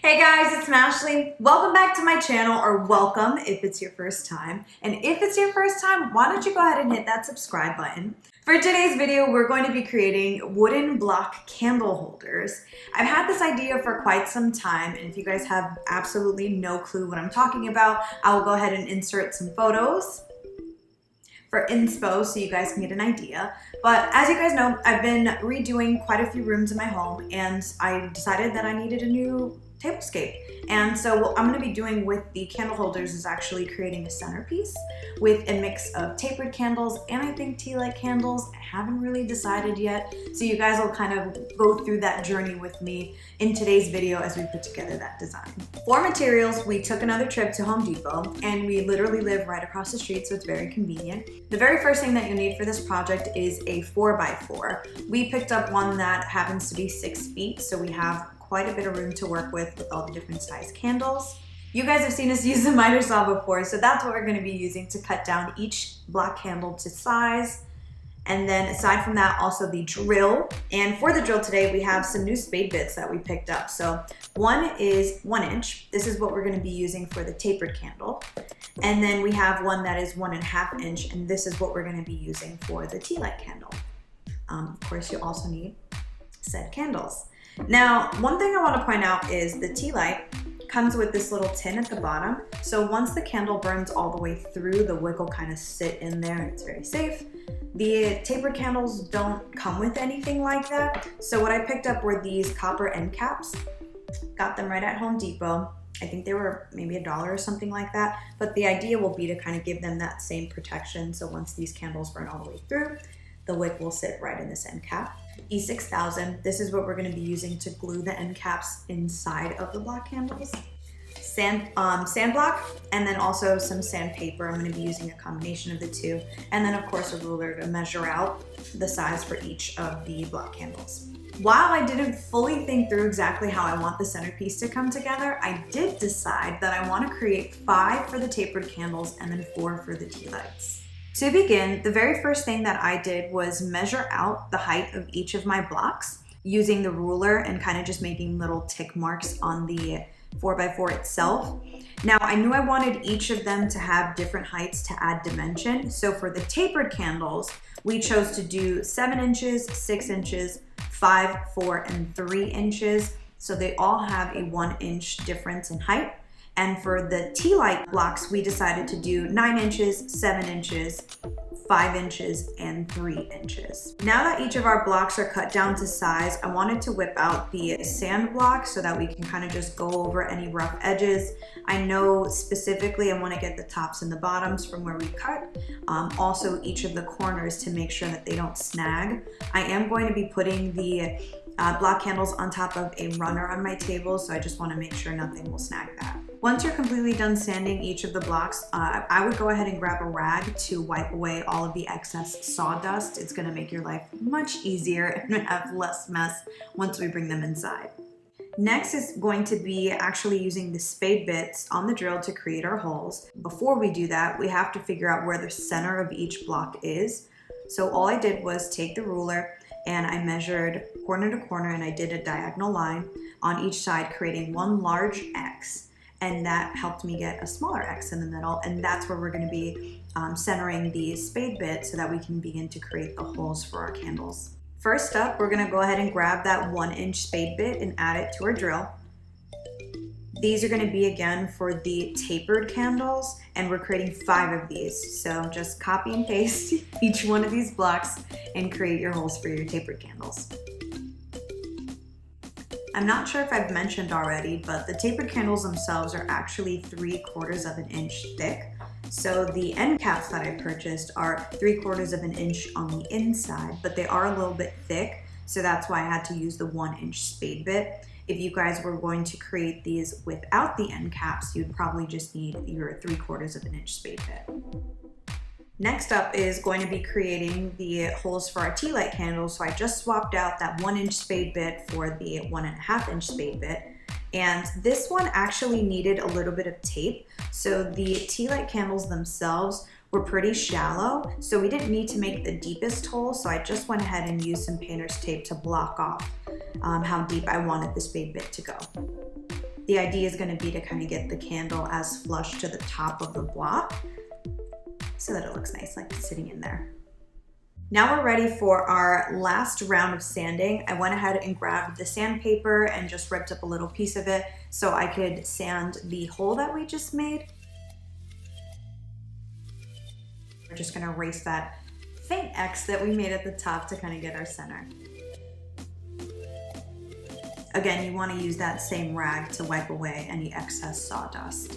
Hey guys, it's Smashley. Welcome back to my channel, or welcome if it's your first time. And if it's your first time, why don't you go ahead and hit that subscribe button. For today's video, we're going to be creating wooden block candle holders. I've had this idea for quite some time, and if you guys have absolutely no clue what I'm talking about, I will go ahead and insert some photos for inspo so you guys can get an idea. But as you guys know, I've been redoing quite a few rooms in my home, and I decided that I needed a new tablescape. And so what I'm going to be doing with the candle holders is actually creating a centerpiece with a mix of tapered candles and I think tea light candles. I haven't really decided yet, so you guys will kind of go through that journey with me in today's video as we put together that design. For materials, we took another trip to Home Depot, and we literally live right across the street, so it's very convenient. The very first thing that you need for this project is a 4x4. We picked up one that happens to be 6 feet, so we have quite a bit of room to work with all the different size candles. You guys have seen us use the miter saw before, so that's what we're going to be using to cut down each block candle to size. And then aside from that, also the drill. And for the drill today, we have some new spade bits that we picked up. So one is 1 inch. This is what we're going to be using for the tapered candle. And then we have one that is 1.5 inch, and this is what we're going to be using for the tea light candle. Of course, you also need said candles. Now, one thing I want to point out is the tea light comes with this little tin at the bottom. So once the candle burns all the way through, the wick will kind of sit in there and it's very safe. The tapered candles don't come with anything like that. So what I picked up were these copper end caps. Got them right at Home Depot. I think they were maybe $1 or something like that. But the idea will be to kind of give them that same protection. So once these candles burn all the way through, the wick will sit right in this end cap. E6000, this is what we're going to be using to glue the end caps inside of the block candles. Sand block, and then also some sandpaper. I'm going to be using a combination of the two. And then of course a ruler to measure out the size for each of the block candles. While I didn't fully think through exactly how I want the centerpiece to come together, I did decide that I want to create 5 for the tapered candles and then 4 for the tea lights. To begin, the very first thing that I did was measure out the height of each of my blocks using the ruler and kind of just making little tick marks on the 4x4 itself. Now, I knew I wanted each of them to have different heights to add dimension. So for the tapered candles, we chose to do 7 inches, 6 inches, 5, 4, and 3 inches. So they all have a 1 inch difference in height. And for the tea light blocks, we decided to do 9 inches, 7 inches, 5 inches, and 3 inches. Now that each of our blocks are cut down to size, I wanted to whip out the sand block so that we can kind of just go over any rough edges. I know specifically I want to get the tops and the bottoms from where we cut. Also each of the corners to make sure that they don't snag. I am going to be putting the block candles on top of a runner on my table, so I just want to make sure nothing will snag that. Once you're completely done sanding each of the blocks, I would go ahead and grab a rag to wipe away all of the excess sawdust. It's going to make your life much easier and have less mess once we bring them inside. Next is going to be actually using the spade bits on the drill to create our holes. Before we do that, we have to figure out where the center of each block is. So all I did was take the ruler and I measured corner to corner, and I did a diagonal line on each side, creating one large X. And that helped me get a smaller X in the middle, and that's where we're going to be centering the spade bit so that we can begin to create the holes for our candles. First up, we're going to go ahead and grab that 1 inch spade bit and add it to our drill. These are going to be again for the tapered candles, and we're creating 5 of these. So just copy and paste each one of these blocks and create your holes for your tapered candles. I'm not sure if I've mentioned already, but the tapered candles themselves are actually 3/4 of an inch thick. So the end caps that I purchased are 3/4 of an inch on the inside, but they are a little bit thick. So that's why I had to use the 1 inch spade bit. If you guys were going to create these without the end caps, you'd probably just need your 3/4 of an inch spade bit. Next up is going to be creating the holes for our tea light candles. So I just swapped out that 1 inch spade bit for the 1.5 inch spade bit. And this one actually needed a little bit of tape. So the tea light candles themselves were pretty shallow, so we didn't need to make the deepest hole. So I just went ahead and used some painter's tape to block off how deep I wanted the spade bit to go. The idea is going to be to kind of get the candle as flush to the top of the block so that it looks nice, like it's sitting in there. Now we're ready for our last round of sanding. I went ahead and grabbed the sandpaper and just ripped up a little piece of it so I could sand the hole that we just made. We're just gonna erase that faint X that we made at the top to kind of get our center. Again, you want to use that same rag to wipe away any excess sawdust.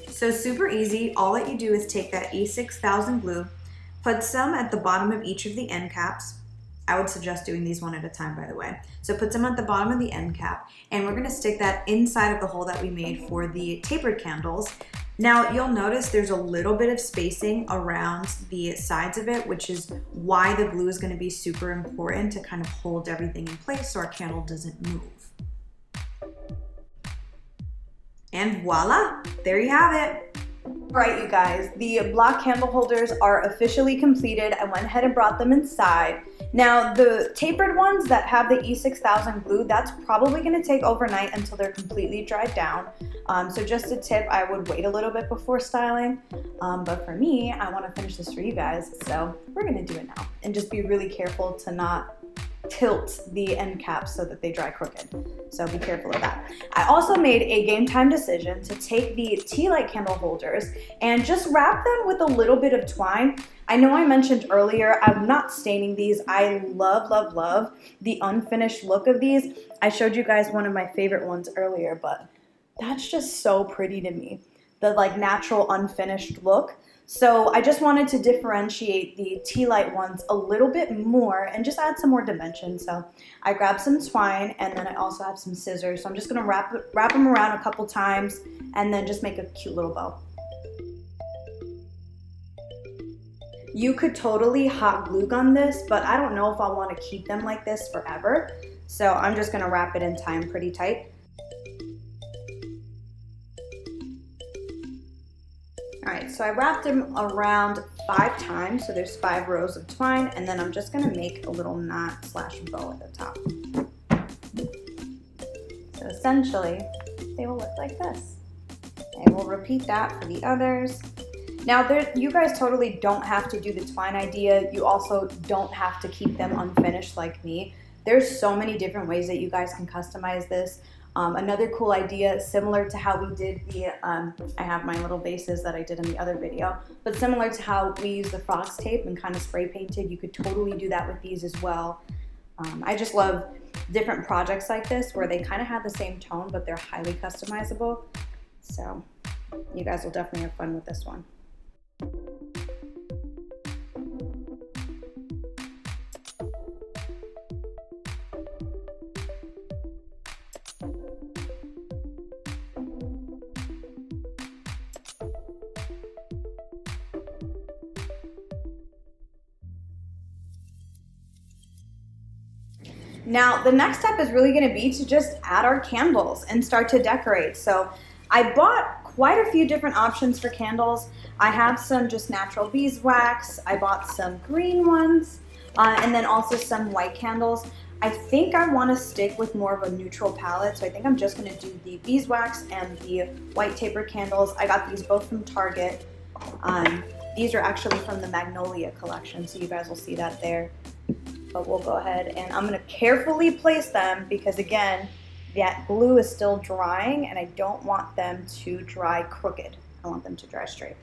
So super easy. All that you do is take that E6000 glue, put some at the bottom of each of the end caps. I would suggest doing these one at a time, by the way. So put some at the bottom of the end cap, and we're gonna stick that inside of the hole that we made for the tapered candles. Now you'll notice there's a little bit of spacing around the sides of it, which is why the glue is gonna be super important to kind of hold everything in place so our candle doesn't move. And voila, there you have it. Right, you guys, the block candle holders are officially completed. I went ahead and brought them inside. Now, the tapered ones that have the E6000 glue, that's probably gonna take overnight until they're completely dried down. So just a tip, I would wait a little bit before styling. But for me, I wanna finish this for you guys, so we're gonna do it now. And just be really careful to not tilt the end caps so that they dry crooked. So be careful of that. I also made a game time decision to take the tea light candle holders and just wrap them with a little bit of twine. I know I mentioned earlier, I'm not staining these. I love, love, love the unfinished look of these. I showed you guys one of my favorite ones earlier, but that's just so pretty to me. The like natural unfinished look. So I just wanted to differentiate the tea light ones a little bit more and just add some more dimension. So I grabbed some twine and then I also have some scissors. So I'm just gonna wrap them around a couple times and then just make a cute little bow. You could totally hot glue gun this, but I don't know if I want to keep them like this forever. So I'm just gonna wrap it in time pretty tight. All right, so I wrapped them around 5 times, so there's 5 rows of twine, and then I'm just gonna make a little knot slash bow at the top. So essentially, they will look like this. And we'll repeat that for the others. Now, you guys totally don't have to do the twine idea. You also don't have to keep them unfinished like me. There's so many different ways that you guys can customize this. Another cool idea, similar to how we did the, I have my little vases that I did in the other video, but similar to how we use the frox tape and kind of spray painted, you could totally do that with these as well. I just love different projects like this where they kind of have the same tone, but they're highly customizable. So you guys will definitely have fun with this one. Now, the next step is really gonna be to just add our candles and start to decorate. So I bought quite a few different options for candles. I have some just natural beeswax. I bought some green ones, and then also some white candles. I think I wanna stick with more of a neutral palette, so I think I'm just gonna do the beeswax and the white tapered candles. I got these both from Target. These are actually from the Magnolia collection, so you guys will see that there. But we'll go ahead and I'm gonna carefully place them because again, that glue is still drying and I don't want them to dry crooked. I want them to dry straight.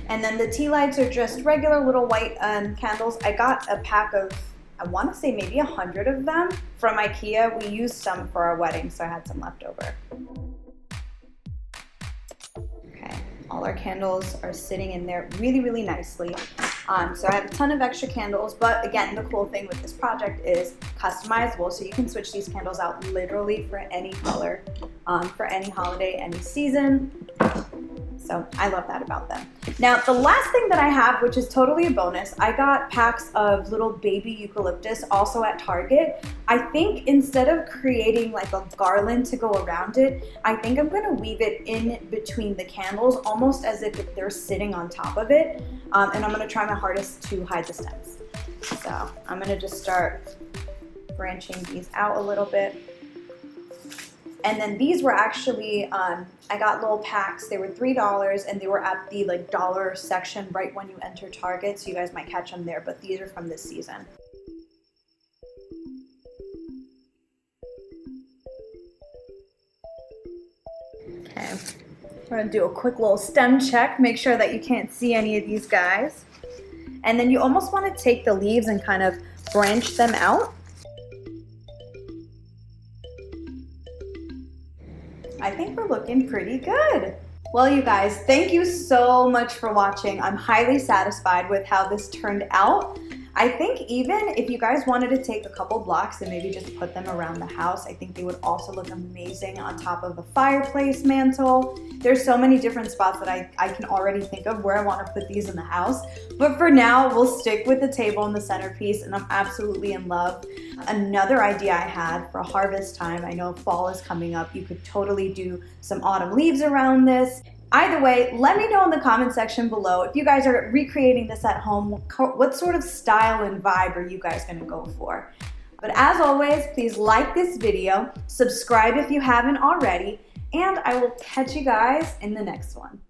And then the tea lights are just regular little white candles. I got a pack of, I wanna say maybe 100 of them from IKEA. We used some for our wedding, so I had some left over. Okay, all our candles are sitting in there really, really nicely. So I have a ton of extra candles, but again, the cool thing with this project is customizable, so you can switch these candles out literally for any color, for any holiday, any season. So I love that about them. Now, the last thing that I have, which is totally a bonus, I got packs of little baby eucalyptus also at Target. I think instead of creating like a garland to go around it, I think I'm gonna weave it in between the candles, almost as if they're sitting on top of it. And I'm gonna try my hardest to hide the stems. So I'm gonna just start branching these out a little bit. And then these were actually, I got little packs. They were $3 and they were at the like dollar section right when you enter Target. So you guys might catch them there, but these are from this season. Okay, we're gonna do a quick little stem check. Make sure that you can't see any of these guys. And then you almost wanna take the leaves and kind of branch them out. I think we're looking pretty good. Well, you guys, thank you so much for watching. I'm highly satisfied with how this turned out. I think even if you guys wanted to take a couple blocks and maybe just put them around the house, I think they would also look amazing on top of a fireplace mantle. There's so many different spots that I can already think of where I want to put these in the house. But for now, we'll stick with the table and the centerpiece, and I'm absolutely in love. Another idea I had for harvest time, I know fall is coming up, you could totally do some autumn leaves around this. Either way, let me know in the comment section below if you guys are recreating this at home, what sort of style and vibe are you guys gonna go for? But as always, please like this video, subscribe if you haven't already, and I will catch you guys in the next one.